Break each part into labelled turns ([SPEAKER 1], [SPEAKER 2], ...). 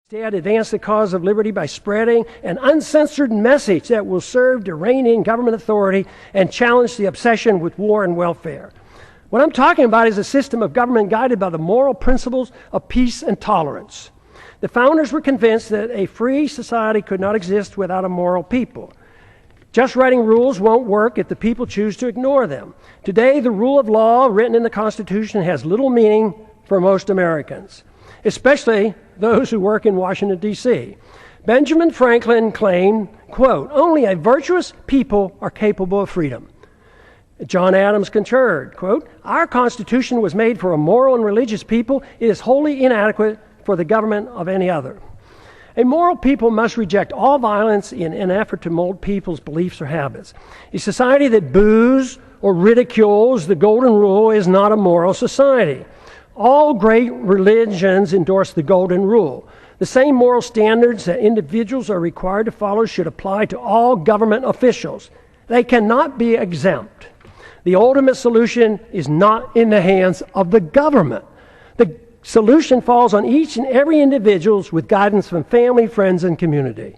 [SPEAKER 1] Instead, advance the cause of liberty by spreading an uncensored message that will serve to rein in government authority and challenge the obsession with war and welfare. What I'm talking about is a system of government guided by the moral principles of peace and tolerance. The founders were convinced that a free society could not exist without a moral people. Just writing rules won't work if the people choose to ignore them. Today, the rule of law written in the Constitution has little meaning for most Americans, especially those who work in Washington, D.C. Benjamin Franklin claimed, quote, "Only a virtuous people are capable of freedom." John Adams concurred, quote, "Our Constitution was made for a moral and religious people. It is wholly inadequate for the government of any other." A moral people must reject all violence in an effort to mold people's beliefs or habits. A society that boos or ridicules the golden rule is not a moral society. All great religions endorse the golden rule. The same moral standards that individuals are required to follow should apply to all government officials. They cannot be exempt. The ultimate solution is not in the hands of the government. The solution falls on each and every individual with guidance from family, friends, and community.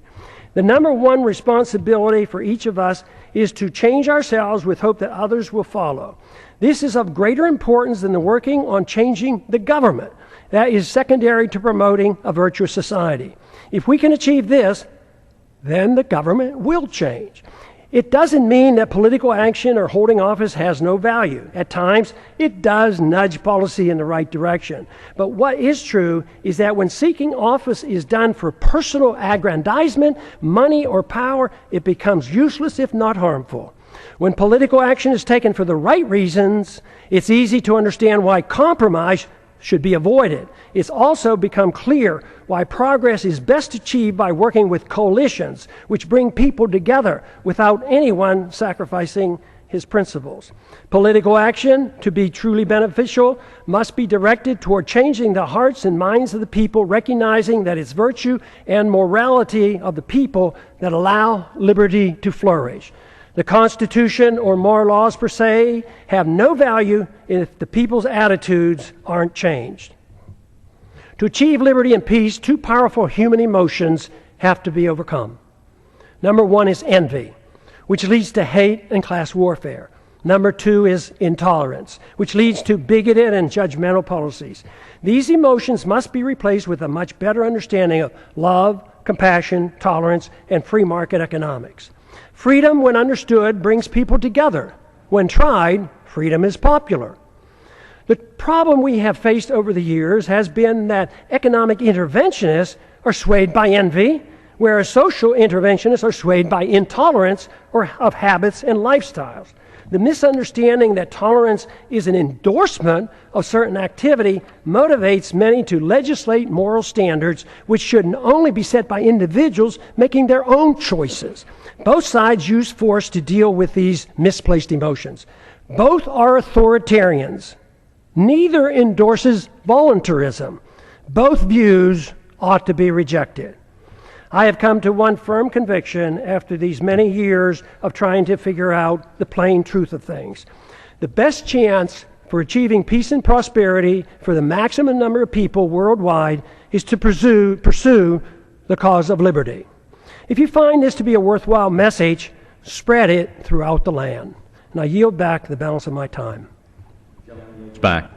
[SPEAKER 1] The number one responsibility for each of us is to change ourselves with hope that others will follow. This is of greater importance than the working on changing the government. That is secondary to promoting a virtuous society. If we can achieve this, then the government will change. It doesn't mean that political action or holding office has no value. At times, it does nudge policy in the right direction. But what is true is that when seeking office is done for personal aggrandizement, money, or power, it becomes useless if not harmful. When political action is taken for the right reasons, it's easy to understand why compromise should be avoided. It's also become clear why progress is best achieved by working with coalitions, which bring people together without anyone sacrificing his principles. Political action, to be truly beneficial, must be directed toward changing the hearts and minds of the people, recognizing that it's virtue and morality of the people that allow liberty to flourish. The Constitution or moral laws per se have no value if the people's attitudes aren't changed. To achieve liberty and peace, two powerful human emotions have to be overcome. Number one is envy, which leads to hate and class warfare. Number two is intolerance, which leads to bigoted and judgmental policies. These emotions must be replaced with a much better understanding of love, compassion, tolerance, and free market economics. Freedom, when understood, brings people together. When tried, freedom is popular. The problem we have faced over the years has been that economic interventionists are swayed by envy, whereas social interventionists are swayed by intolerance or of habits and lifestyles. The misunderstanding that tolerance is an endorsement of certain activity motivates many to legislate moral standards which should only be set by individuals making their own choices. Both sides use force to deal with these misplaced emotions. Both are authoritarians. Neither endorses voluntarism. Both views ought to be rejected. I have come to one firm conviction after these many years of trying to figure out the plain truth of things. The best chance for achieving peace and prosperity for the maximum number of people worldwide is to pursue the cause of liberty. If you find this to be a worthwhile message, spread it throughout the land. And I yield back the balance of my time.
[SPEAKER 2] Back.